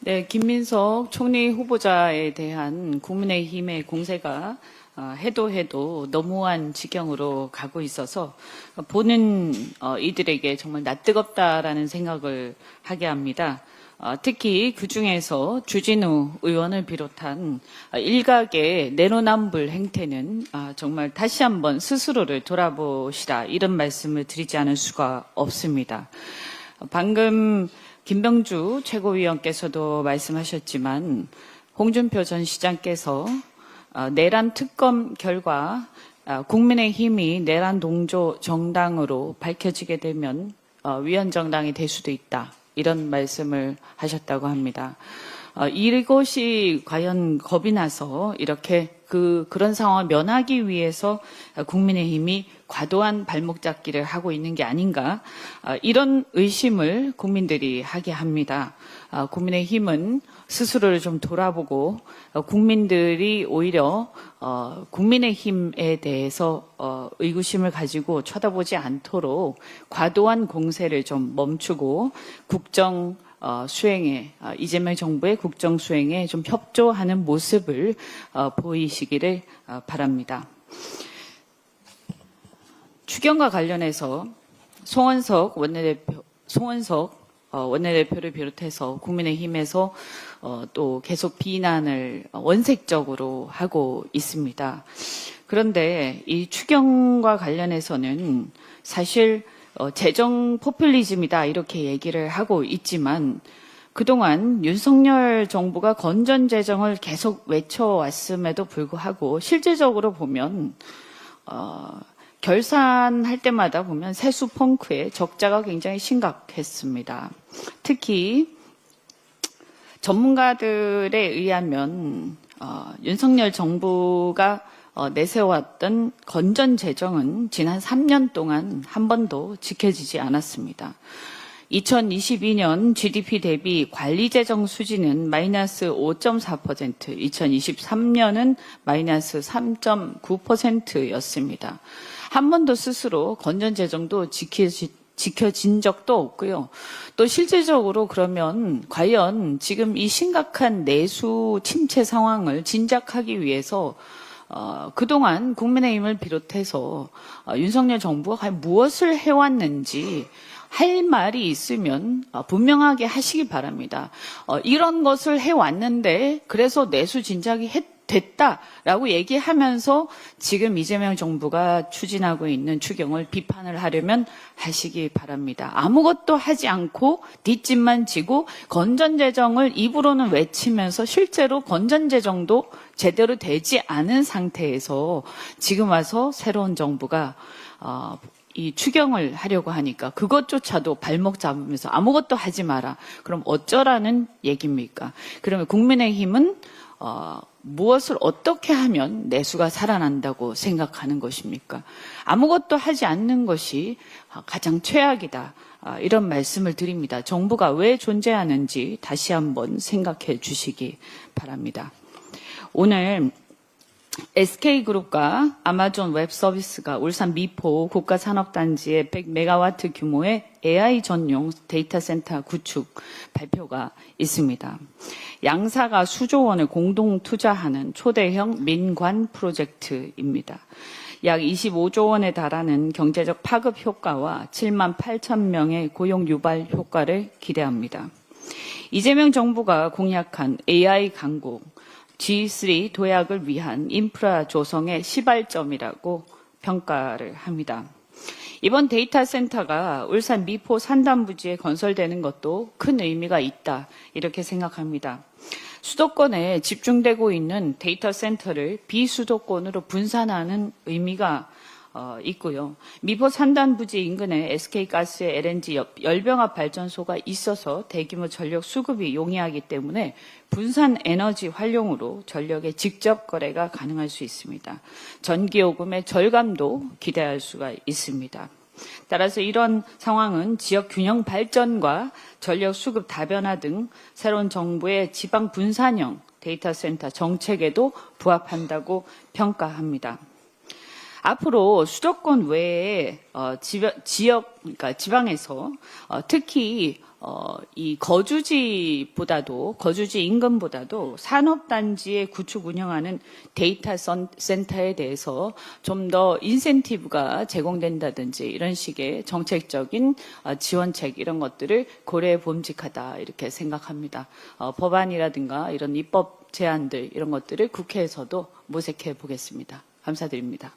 네, 김민석 총리 후보자에 대한 국민의힘의 공세가 해도 너무한 지경으로 가고 있어서 보는 이들에게 정말 낯뜨겁다라는 생각을 하게 합니다. 특히 그중에서 주진우 의원을 비롯한 일각의 내로남불 행태는 정말 다시 한번 스스로를 돌아보시라, 이런 말씀을 드리지 않을 수가 없습니다. 방금 김병주 최고위원께서도 말씀하셨지만 홍준표 전 시장께서 내란 특검 결과 국민의힘이 내란 동조 정당으로 밝혀지게 되면 위헌정당이 될 수도 있다, 이런 말씀을 하셨다고 합니다. 이것이 과연 겁이 나서 이렇게 그런 상황을 면하기 위해서 국민의힘이 과도한 발목 잡기를 하고 있는 게 아닌가, 이런 의심을 국민들이 하게 합니다. 국민의힘은 스스로를 좀 돌아보고 국민들이 오히려 국민의힘에 대해서 의구심을 가지고 쳐다보지 않도록 과도한 공세를 좀 멈추고 국정 수행에, 이재명 정부의 국정 수행에 좀 협조하는 모습을 보이시기를 바랍니다. 추경과 관련해서 송원석 원내대표를 비롯해서 국민의힘에서 또 계속 비난을 원색적으로 하고 있습니다. 그런데 이 추경과 관련해서는 사실 재정 포퓰리즘이다, 이렇게 얘기를 하고 있지만 그동안 윤석열 정부가 건전재정을 계속 외쳐왔음에도 불구하고 실질적으로 보면 결산할 때마다 보면 세수 펑크의 적자가 굉장히 심각했습니다. 특히 전문가들에 의하면 윤석열 정부가 내세웠던 건전 재정은 지난 3년 동안 한 번도 지켜지지 않았습니다. 2022년 GDP 대비 관리재정 수지는 마이너스 5.4%, 2023년은 마이너스 3.9%였습니다. 한 번도 스스로 건전재정도 지켜진 적도 없고요. 또 실질적으로 그러면 과연 지금 이 심각한 내수 침체 상황을 진작하기 위해서 그동안 국민의힘을 비롯해서 윤석열 정부가 과연 무엇을 해왔는지 할 말이 있으면 분명하게 하시기 바랍니다. 이런 것을 해왔는데 그래서 내수 진작이 됐다라고 얘기하면서 지금 이재명 정부가 추진하고 있는 추경을 비판을 하려면 하시기 바랍니다. 아무것도 하지 않고 뒷짐만 지고 건전재정을 입으로는 외치면서 실제로 건전재정도 제대로 되지 않은 상태에서 지금 와서 새로운 정부가 이 추경을 하려고 하니까 그것조차도 발목 잡으면서 아무것도 하지 마라. 그럼 어쩌라는 얘기입니까? 그러면 국민의힘은 무엇을 어떻게 하면 내수가 살아난다고 생각하는 것입니까? 아무것도 하지 않는 것이 가장 최악이다, 이런 말씀을 드립니다. 정부가 왜 존재하는지 다시 한번 생각해 주시기 바랍니다. 오늘 SK그룹과 아마존 웹서비스가 울산 미포 국가산업단지에 100메가와트 규모의 AI 전용 데이터 센터 구축 발표가 있습니다. 양사가 수조 원을 공동 투자하는 초대형 민관 프로젝트입니다. 약 25조 원에 달하는 경제적 파급 효과와 7만 8천 명의 고용 유발 효과를 기대합니다. 이재명 정부가 공약한 AI 강국 G3 도약을 위한 인프라 조성의 시발점이라고 평가를 합니다. 이번 데이터 센터가 울산 미포 산단부지에 건설되는 것도 큰 의미가 있다, 이렇게 생각합니다. 수도권에 집중되고 있는 데이터 센터를 비수도권으로 분산하는 의미가 있고요. 미포 산단부지 인근에 SK가스의 LNG 열병합 발전소가 있어서 대규모 전력 수급이 용이하기 때문에 분산 에너지 활용으로 전력의 직접 거래가 가능할 수 있습니다. 전기요금의 절감도 기대할 수가 있습니다. 따라서 이런 상황은 지역 균형 발전과 전력 수급 다변화 등 새로운 정부의 지방 분산형 데이터 센터 정책에도 부합한다고 평가합니다. 앞으로 수도권 외에 지역, 그러니까 지방에서 특히 이 거주지 인근보다도 산업단지의 구축 운영하는 데이터 센터에 대해서 좀 더 인센티브가 제공된다든지 이런 식의 정책적인 지원책 이런 것들을 고려해 봄직하다 이렇게 생각합니다. 법안이라든가 이런 입법 제안들 이런 것들을 국회에서도 모색해 보겠습니다. 감사드립니다.